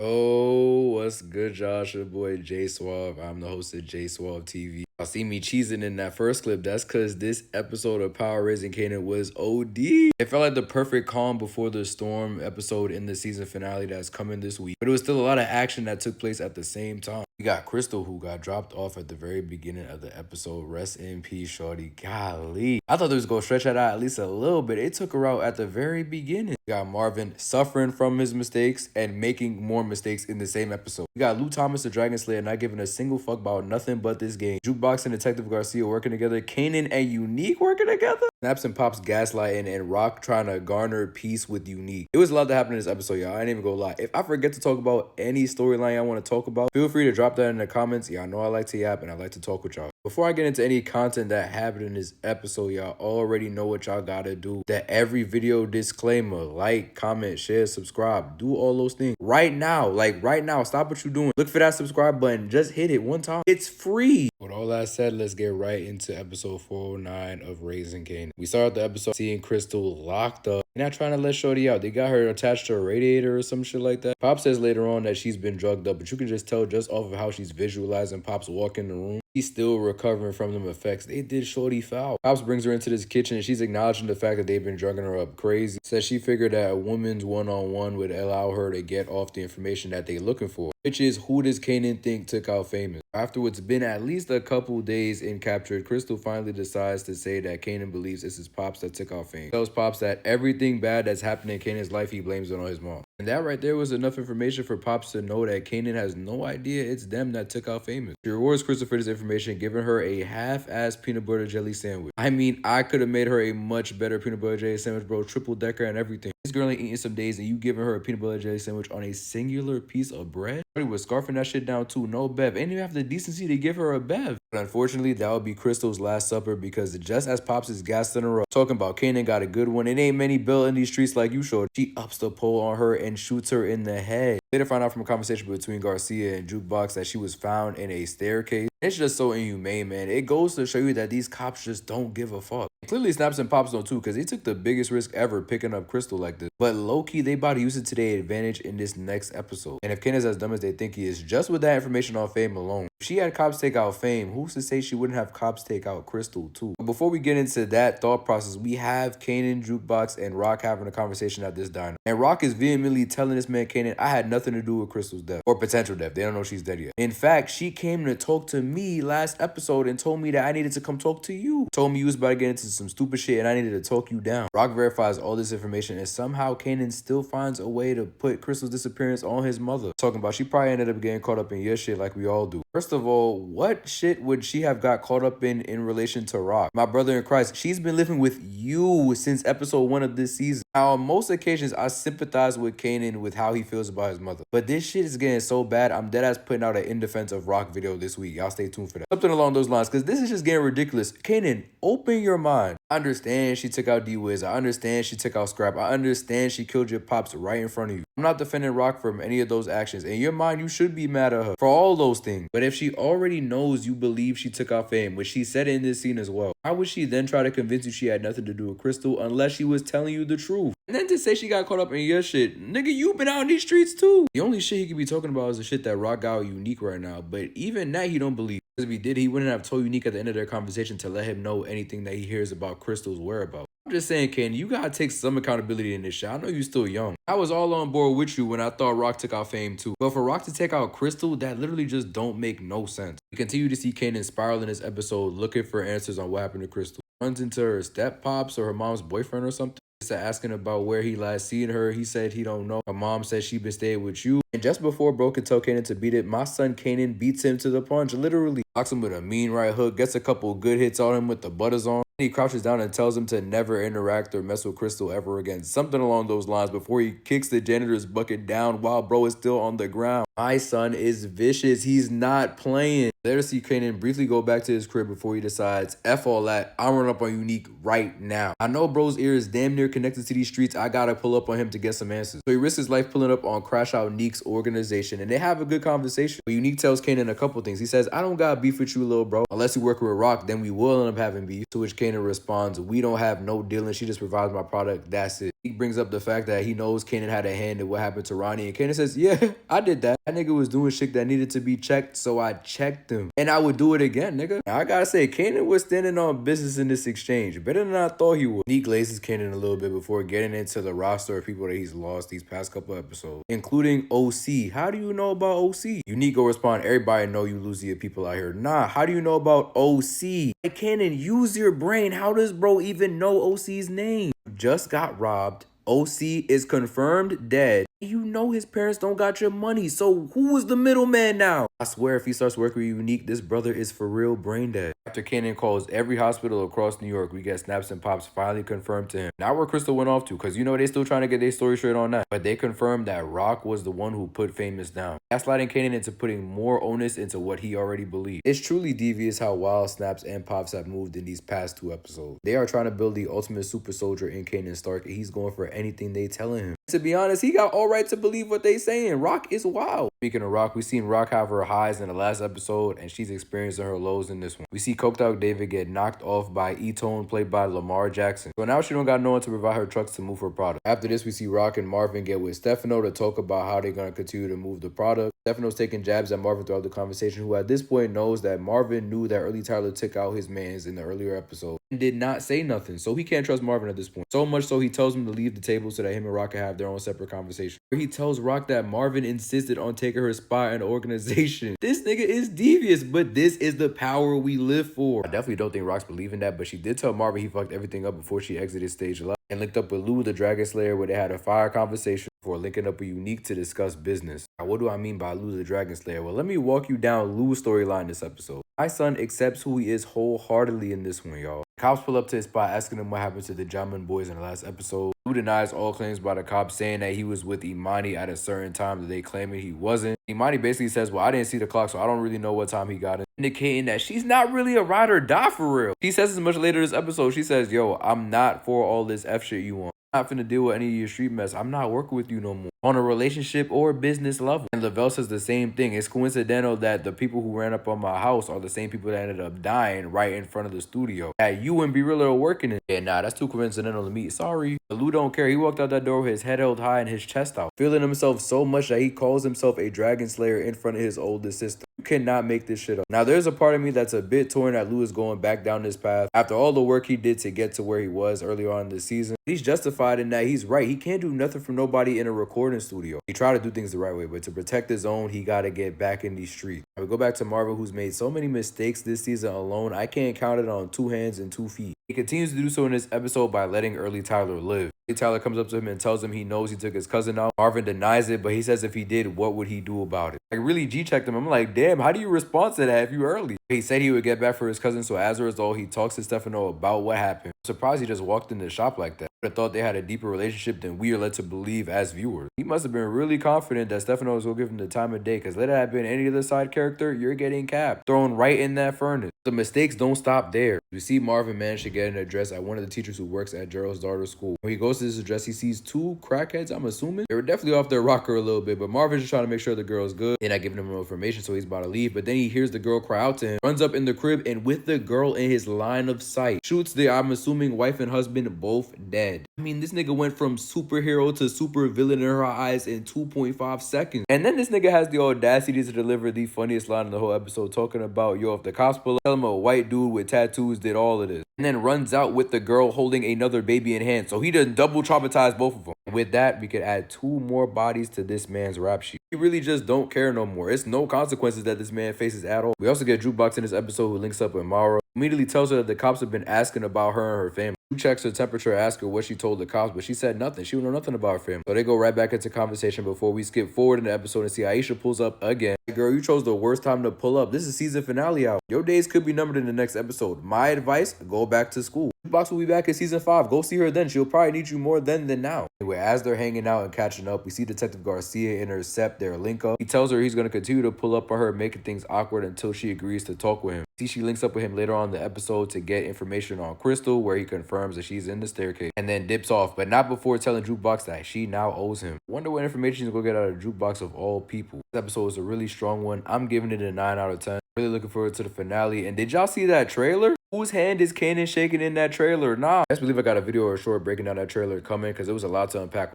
Oh, what's good, Josh? Your boy J Suave. I'm the host of J Suave TV. Y'all see me cheesing in that first clip. That's because this episode of Power Raising Kanan was OD. It felt like the perfect calm before the storm episode in the season finale that's coming this week. But it was still a lot of action that took place at the same time. We got Crystal, who got dropped off at the very beginning of the episode. Rest in peace, shorty. Golly. I thought they was going to stretch that out at least a little bit. It took her out at the very beginning. We got Marvin suffering from his mistakes and making more mistakes in the same episode. We got Lou Thomas, the Dragon Slayer, not giving a single fuck about nothing but this game. Jukebox and Detective Garcia working together. Kanan and Unique working together. Snaps and Pops gaslighting and Rock trying to garner peace with Unique. It was a lot that happened in this episode, y'all. I ain't even gonna lie. If I forget to talk about any storyline I want to talk about, feel free to drop that in the comments. Y'all know I like to yap and I like to talk with y'all. Before I get into any content that happened in this episode, y'all already know what y'all gotta do. That every video disclaimer, like, comment, share, subscribe, do all those things right now. Like right now, stop what you're doing. Look for that subscribe button. Just hit it one time. It's free. With all that said, let's get right into episode 409 of Raising Kanan. We start the episode seeing Crystal locked up. They're not trying to let shorty out. They got her attached to a radiator or some shit like that. Pop says later on that she's been drugged up, but you can just tell just off of how she's visualizing Pop's walk in the room. He's still recovering from them effects. They did shorty foul. Pops brings her into this kitchen and she's acknowledging the fact that they've been drugging her up crazy. Says she figured that a woman's one-on-one would allow her to get off the information that they're looking for, which is who does Kanan think took out Famous. After what's been at least a couple days in captured, Crystal finally decides to say that Kanan believes it's his Pops that took out Famous. Tells Pops that everything bad that's happened in Kanan's life, he blames it on his mom. And that right there was enough information for Pops to know that Kanan has no idea it's them that took out Famous. She rewards Crystal for this information, giving her a half-ass peanut butter jelly sandwich. I mean, I could have made her a much better peanut butter jelly sandwich, bro. Triple decker and everything. This girl ain't eating some days and you giving her a peanut butter jelly sandwich on a singular piece of bread? She was scarfing that shit down too. No bev. Ain't even have the decency to give her a bev. But unfortunately, that would be Crystal's last supper because just as Pops is gassing her up, talking about Kanan got a good one. It ain't many built in these streets like you showed. She ups the pole on her and shoots her in the head. Later find out from a conversation between Garcia and Jukebox that she was found in a staircase. It's just so inhumane, man. It goes to show you that these cops just don't give a fuck. Clearly Snaps and Pops don't too, because they took the biggest risk ever picking up Crystal like this. But low-key, they about to use it to their advantage in this next episode. And if Kanan's as dumb as they think he is, just with that information on Fame alone, if she had cops take out Fame, who's to say she wouldn't have cops take out Crystal too? But before we get into that thought process, we have Kanan, Jukebox, and Rock having a conversation at this diner. And Rock is vehemently telling this man, Kanan, I had nothing to do with Crystal's death. Or potential death. They don't know she's dead yet. In fact, she came to talk to me last episode and told me that I needed to come talk to you. Told me you was about to get into some stupid shit and I needed to talk you down. Rock verifies all this information and somehow Kanan still finds a way to put Crystal's disappearance on his mother. Talking about she probably ended up getting caught up in your shit like we all do. First of all, what shit would she have got caught up in relation to Rock? My brother in Christ, she's been living with you since episode 1 of this season. Now, on most occasions, I sympathize with Kanan with how he feels about his mother. But this shit is getting so bad, I'm deadass putting out an in defense of Rock video this week. Y'all stay tuned for that. Something along those lines, because this is just getting ridiculous. Kanan, open your mind. I understand she took out D-Wiz. I understand she took out Scrap. I understand she killed your pops right in front of you. I'm not defending Rock from any of those actions. In your mind, you should be mad at her for all those things. But if she already knows you believe she took out Fame, which she said in this scene as well, how would she then try to convince you she had nothing to do with Crystal unless she was telling you the truth? And then to say she got caught up in your shit, nigga, you been out in these streets too. The only shit he could be talking about is the shit that Rock got Unique right now. But even that he don't believe. Because if he did, he wouldn't have told Unique at the end of their conversation to let him know anything that he hears about Crystal's whereabouts. I'm just saying, Kanan, you gotta take some accountability in this shit. I know you're still young. I was all on board with you when I thought Rock took out Fame too. But for Rock to take out Crystal, that literally just don't make no sense. We continue to see Kanan spiral in this episode looking for answers on what happened to Crystal. Runs into her step pops or her mom's boyfriend or something. Asking about where he last seen her. He said he don't know. Her mom said she been staying with you. And just before Bro could tell Kanan to beat it, my son Kanan beats him to the punch, literally. Knocks him with a mean right hook, gets a couple good hits on him with the butters on. He crouches down and tells him to never interact or mess with Crystal ever again. Something along those lines before he kicks the janitor's bucket down while Bro is still on the ground. My son is vicious. He's not playing. Later see Kanan briefly go back to his crib before he decides, F all that, I'm running up on Unique right now. I know Bro's ear is damn near connected to these streets. I gotta pull up on him to get some answers. So he risks his life pulling up on Crash Out Neek's organization and they have a good conversation. But Unique tells Kanan a couple things. He says, I don't got beef with you, little bro. Unless you work with Rock, then we will end up having beef. To which Kanan responds, we don't have no dealing. She just provides my product. That's it. He brings up the fact that he knows Kanan had a hand in what happened to Ronnie, and Kanan says, yeah, I did that. That nigga was doing shit that needed to be checked, so I checked him. And I would do it again, nigga. Now, I gotta say, Kanan was standing on business in this exchange. Better than I thought he would. He glazes Kanan a little bit before getting into the roster of people that he's lost these past couple episodes, including OC. How do you know about OC? Unique will respond, everybody know you lose your people out here. Nah, how do you know about OC? Like, Kanan, use your brain. How does bro even know OC's name? Just got robbed. OC is confirmed dead. You know his parents don't got your money, so who is the middleman now? I swear if he starts working with Unique, this brother is for real brain dead. After Kanan calls every hospital across New York, we get Snaps and Pops finally confirmed to him. Not where Crystal went off to, because you know they still trying to get their story straight on that. But they confirmed that Rock was the one who put Famous down, gaslighting Kanan into putting more onus into what he already believed. It's truly devious how wild Snaps and Pops have moved in these past 2 episodes. They are trying to build the ultimate super soldier in Kanan Stark, and he's going for anything they telling him. To be honest, he got all right to believe what they saying. Rock is wild. Speaking of Rock, we seen Rock have her highs in the last episode, and she's experiencing her lows in this one. We see coked out David get knocked off by E-Tone, played by Lamar Jackson. So now she don't got no one to provide her trucks to move her product. After this, we see Rock and Marvin get with Stefano to talk about how they're going to continue to move the product. Stefano's taking jabs at Marvin throughout the conversation, who at this point knows that Marvin knew that Early Tyler took out his mans in the earlier episode and did not say nothing, so he can't trust Marvin at this point. So much so he tells him to leave the table so that him and Rock can have their own separate conversation. Where he tells Rock that Marvin insisted on taking her spot in the organization. This nigga is devious, but this is the power we live for. I definitely don't think Rock's believing that, but she did tell Marvin he fucked everything up before she exited stage left and linked up with Lou, the Dragon Slayer, where they had a fire conversation before linking up with Unique to discuss business. Now, what do I mean by Lou, the Dragon Slayer? Well, let me walk you down Lou's storyline this episode. My son accepts who he is wholeheartedly in this one, y'all. Cops pull up to his spot asking him what happened to the Jamin boys in the last episode. Lou denies all claims by the cops, saying that he was with Imani at a certain time that they claiming he wasn't. Imani basically says, well, I didn't see the clock, so I don't really know what time he got in, indicating that she's not really a ride or die for real. She says as much later this episode. She says, yo, I'm not for all this F shit you want. I'm not finna deal with any of your street mess. I'm not working with you no more on a relationship or business level. And Lavelle says the same thing. It's coincidental that the people who ran up on my house are the same people that ended up dying right in front of the studio that you and B-Real are working in. Yeah, nah, that's too coincidental to me. Sorry. But Lou don't care. He walked out that door with his head held high and his chest out, feeling himself so much that he calls himself a Dragon Slayer in front of his oldest sister. You cannot make this shit up. Now, there's a part of me that's a bit torn that Lou is going back down this path after all the work he did to get to where he was earlier on in the season. He's justified in that he's right. He can't do nothing for nobody in a recording studio. He tried to do things the right way, but to protect his own, he got to get back in these streets. I would go back to Marvin, who's made so many mistakes this season alone. I can't count it on 2 hands and 2 feet. He continues to do so in this episode by letting Early Tyler live. Early Tyler comes up to him and tells him he knows he took his cousin out. Marvin denies it, but he says if he did, what would he do about it? I really G-checked him. I'm like, damn, how do you respond to that if you early? He said he would get back for his cousin, so as a result, he talks to Stefano about what happened. I'm surprised he just walked into the shop like that. I thought they had a deeper relationship than we are led to believe as viewers. He must have been really confident that Stefano was going to give him the time of day, because let it have been any other side character, you're getting capped, thrown right in that furnace. The mistakes don't stop there. We see Marvin manage to get an address at one of the teachers who works at Gerald's daughter's school. When he goes to this address, he sees 2 crackheads, I'm assuming. They were definitely off their rocker a little bit, but Marvin's just trying to make sure the girl's good. They're not giving him no information, so he's about to leave, but then he hears the girl cry out to him, runs up in the crib, and with the girl in his line of sight, shoots the, I'm assuming, wife and husband both dead. I mean, this nigga went from superhero to super villain in her eyes in 2.5 seconds. And then this nigga has the audacity to deliver the funniest line in the whole episode, talking about, yo, if the cops pull up, tell him a white dude with tattoos did all of this. And then runs out with the girl holding another baby in hand. So he done double traumatized both of them. And with that, we could add 2 more bodies to this man's rap sheet. He really just don't care no more. It's no consequences that this man faces at all. We also get Jukebox in this episode who links up with Mara. Immediately tells her that the cops have been asking about her and her family. Who checks her temperature, asks her what she told the cops, but she said nothing. She would know nothing about her family. So they go right back into conversation before we skip forward in the episode and see Aisha pulls up again. Girl, you chose the worst time to pull up. This is season finale out. Your days could be numbered in the next episode. My advice, go back to school. Box will be back in season 5. Go see her then. She'll probably need you more then than now. Anyway, as they're hanging out and catching up, we see Detective Garcia intercept their link up. He tells her he's going to continue to pull up on her, making things awkward until she agrees to talk with him. See, she links up with him later on in the episode to get information on Crystal, where he confirms that she's in the staircase, and then dips off, but not before telling Jukebox that she now owes him. Wonder what information he's going to get out of Jukebox of all people. This episode is a really strong one. I'm giving it a 9 out of 10. Really looking forward to the finale. And did y'all see that trailer? Whose hand is Kanan shaking in that trailer? Nah. Best believe I got a video or a short breaking down that trailer coming because it was a lot to unpack.